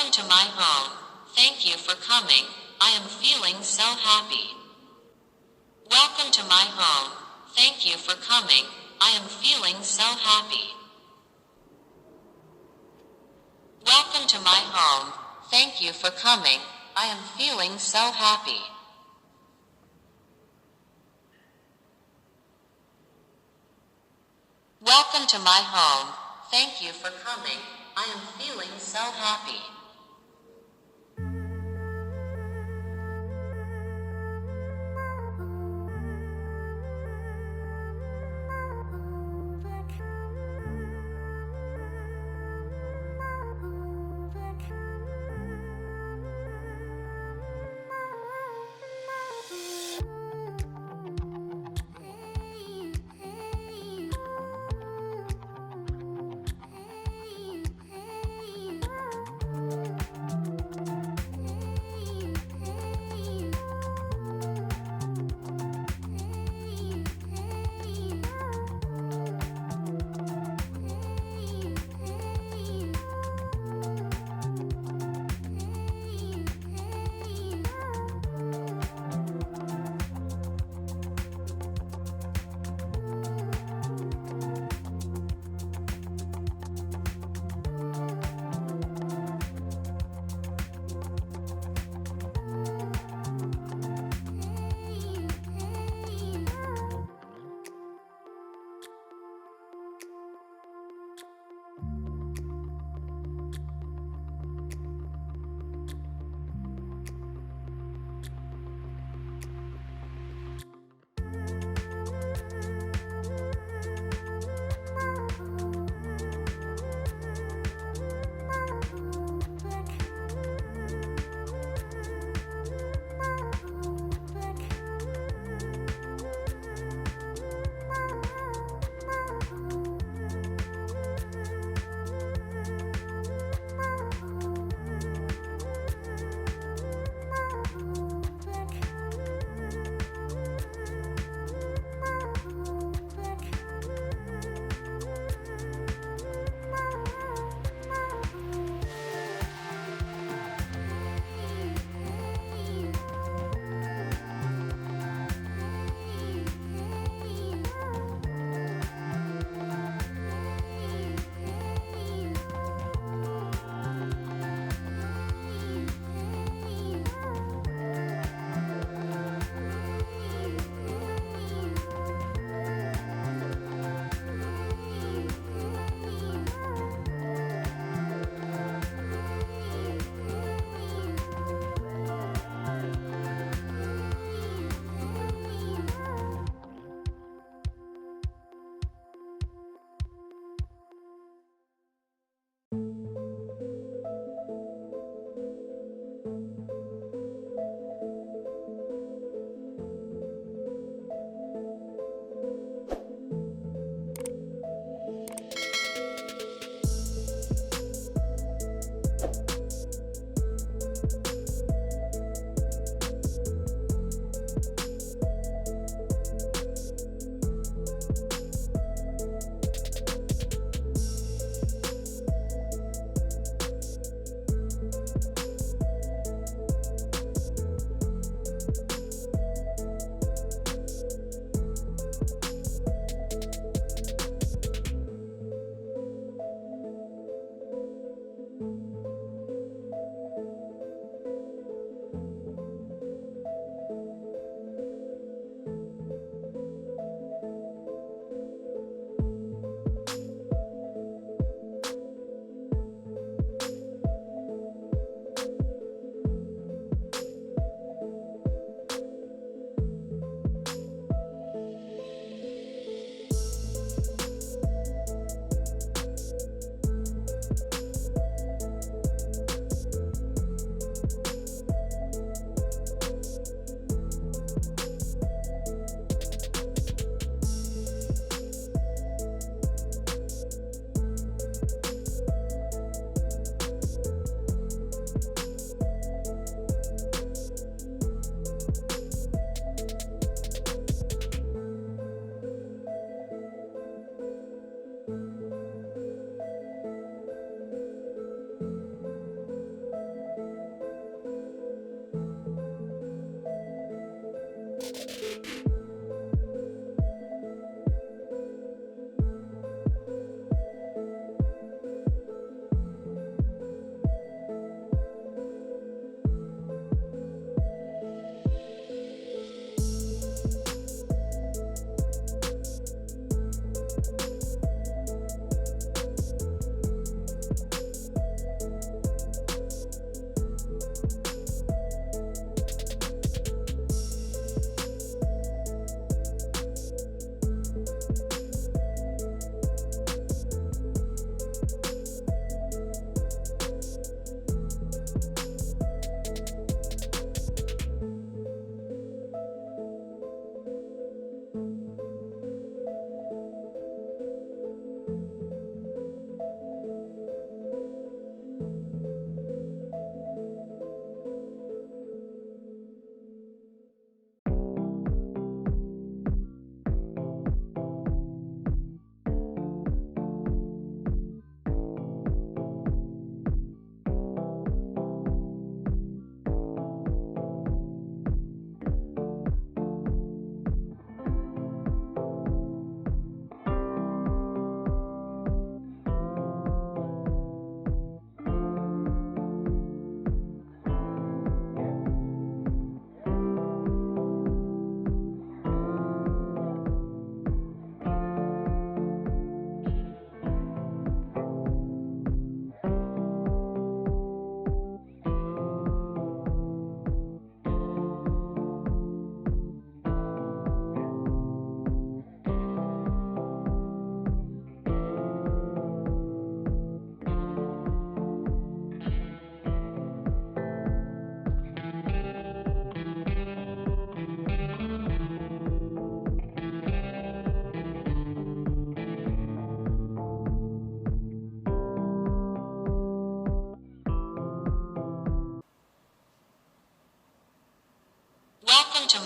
Welcome to my home. Thank you for coming. I am feeling so happy. Welcome to my home. Thank you for coming. I am feeling so happy. Welcome to my home. Thank you for coming. I am feeling so happy. Welcome to my home. Thank you for coming. I am feeling so happy.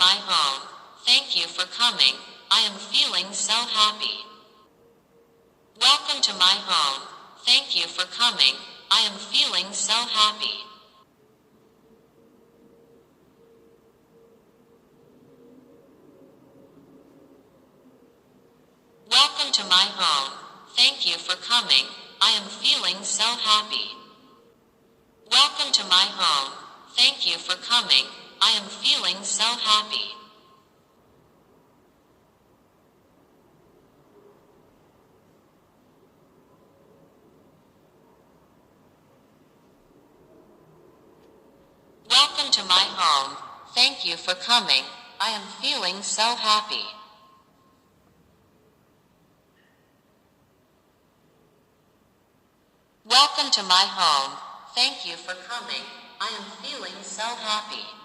my home. Thank you for coming. I am feeling so happy. Welcome to my home. Thank you for coming. I am feeling so happy. Welcome to my home. Thank you for coming. I am feeling so happy. Welcome to my home. Thank you for coming. I am feeling so happy. Welcome to my home. Thank you for coming. I am feeling so happy. Welcome to my home. Thank you for coming. I am feeling so happy.